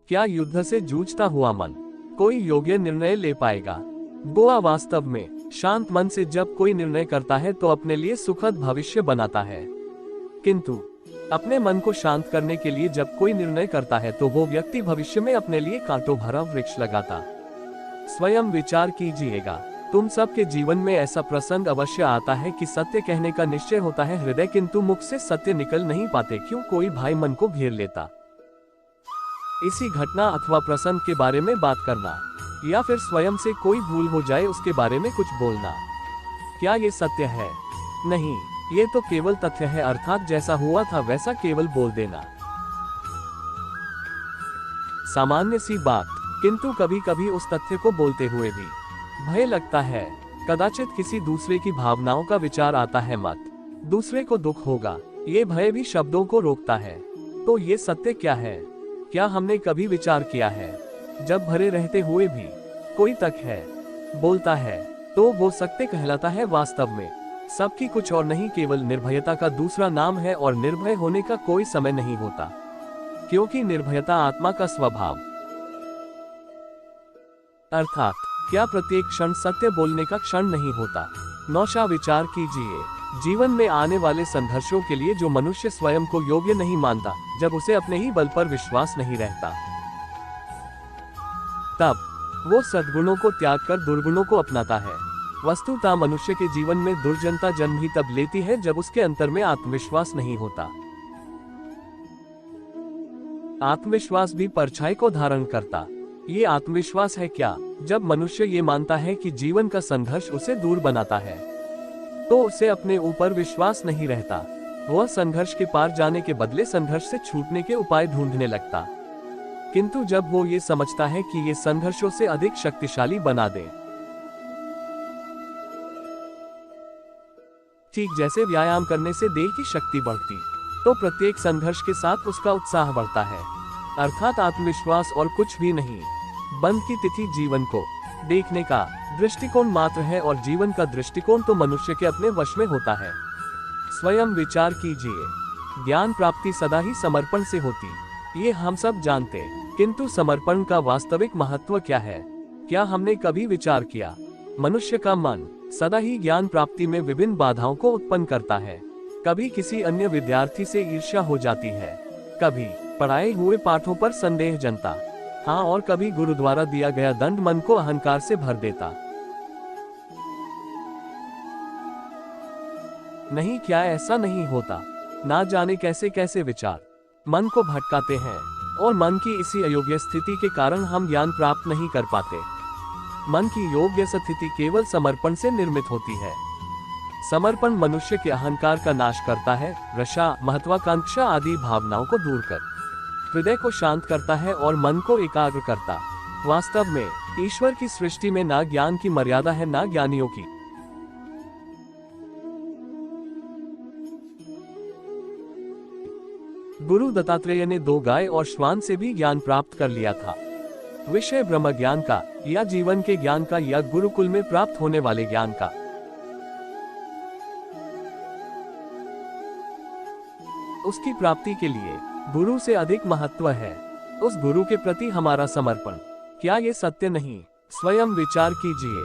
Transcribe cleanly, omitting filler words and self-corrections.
क्या युद्ध से जूझता हुआ मन कोई योग्य निर्णय ले पाएगा? गोवा वास्तव में शांत मन से जब कोई निर्णय करता है तो अपने लिए सुखद भविष्य बनाता है, किंतु अपने मन को शांत करने के लिए जब कोई निर्णय करता है तो वो व्यक्ति भविष्य में अपने लिए कांटों भरा वृक्ष लगाता। स्वयं विचार कीजिएगा। तुम सबके जीवन में ऐसा प्रसंग अवश्य आता है कि सत्य कहने का निश्चय होता है हृदय, किंतु मुख से सत्य निकल नहीं पाते। क्यों? कोई भाई मन को घेर लेता। इसी घटना अथवा प्रसंग के बारे में बात करना या फिर स्वयं से कोई भूल हो जाए उसके बारे में कुछ बोलना, क्या ये सत्य है? नहीं, ये तो केवल तथ्य है, अर्थात जैसा हुआ था वैसा केवल बोल देना। सामान्य सी बात, किंतु कभी कभी उस तथ्य को बोलते हुए भी भय लगता है। कदाचित किसी दूसरे की भावनाओं का विचार आता है, मत दूसरे को दुख होगा, ये भय भी शब्दों को रोकता है। तो ये सत्य क्या है? क्या हमने कभी विचार किया है? जब भरे रहते हुए भी कोई तक है बोलता है तो वो सत्य कहलाता है। वास्तव में सबकी कुछ और नहीं, केवल निर्भयता का दूसरा नाम है, और निर्भय होने का कोई समय नहीं होता, क्योंकि निर्भयता आत्मा का स्वभाव। अर्थात क्या प्रत्येक क्षण सत्य बोलने का क्षण नहीं होता? नौशा विचार कीजिए। जीवन में आने वाले संघर्षों के लिए जो मनुष्य स्वयं को योग्य नहीं मानता, जब उसे अपने ही बल पर विश्वास नहीं रहता, तब वो सद्गुणों को त्याग कर दुर्गुणों को अपनाता है। वस्तुतः मनुष्य के जीवन में दुर्जनता जन्म ही तब लेती है जब उसके अंतर में आत्मविश्वास नहीं होता। आत्मविश्वास भी परछाई को धारण करता। ये आत्मविश्वास है क्या? जब मनुष्य ये मानता है कि जीवन का संघर्ष उसे दूर बनाता है, तो उसे अपने ऊपर विश्वास नहीं रहता। वह संघर्ष के पार जाने के बदले संघर्ष से छूटने के उपाय ढूंढने लगता। किंतु जब वो ये समझता है कि ये संघर्षों से अधिक शक्तिशाली बना दे, ठीक जैसे व्यायाम करने से देह की शक्ति बढ़ती, तो प्रत्येक संघर्ष के साथ उसका उत्साह बढ़ता है। अर्थात आत्मविश्वास और कुछ भी नहीं। बंद की तिथि जीवन को देखने का दृष्टिकोण मात्र है, और जीवन का दृष्टिकोण तो मनुष्य के अपने वश में होता है। स्वयं विचार कीजिए। ज्ञान प्राप्ति सदा ही समर्पण से होती, ये हम सब जानते, किंतु समर्पण का वास्तविक महत्व क्या है? क्या हमने कभी विचार किया? मनुष्य का मन सदा ही ज्ञान प्राप्ति में विभिन्न बाधाओं को उत्पन्न करता है। कभी किसी अन्य विद्यार्थी से ईर्ष्या हो जाती है, कभी पढ़ाए हुए पाठों पर संदेह जनता, हाँ, और कभी गुरु द्वारा दिया गया दंड मन को अहंकार से भर देता। नहीं, क्या ऐसा नहीं होता? ना जाने कैसे कैसे विचार मन को भटकाते हैं, और मन की इसी अयोग्य स्थिति के कारण हम ज्ञान प्राप्त नहीं कर पाते। मन की योग्य स्थिति केवल समर्पण से निर्मित होती है। समर्पण मनुष्य के अहंकार का नाश करता है, रशा, महत्वाकांक्षा आदि भावनाओं को दूर कर हृदय को शांत करता है और मन को एकाग्र करता। वास्तव में ईश्वर की सृष्टि में ना ज्ञान की मर्यादा है, ना ज्ञानियों की। गुरु दत्तात्रेय ने 2 गाय और श्वान से भी ज्ञान प्राप्त कर लिया था। विषय ब्रह्म ज्ञान का या जीवन के ज्ञान का या गुरुकुल में प्राप्त होने वाले ज्ञान का। उसकी प्राप्ति के लिए गुरु से अधिक महत्व है उस गुरु के प्रति हमारा समर्पण। क्या ये सत्य नहीं? स्वयं विचार कीजिए।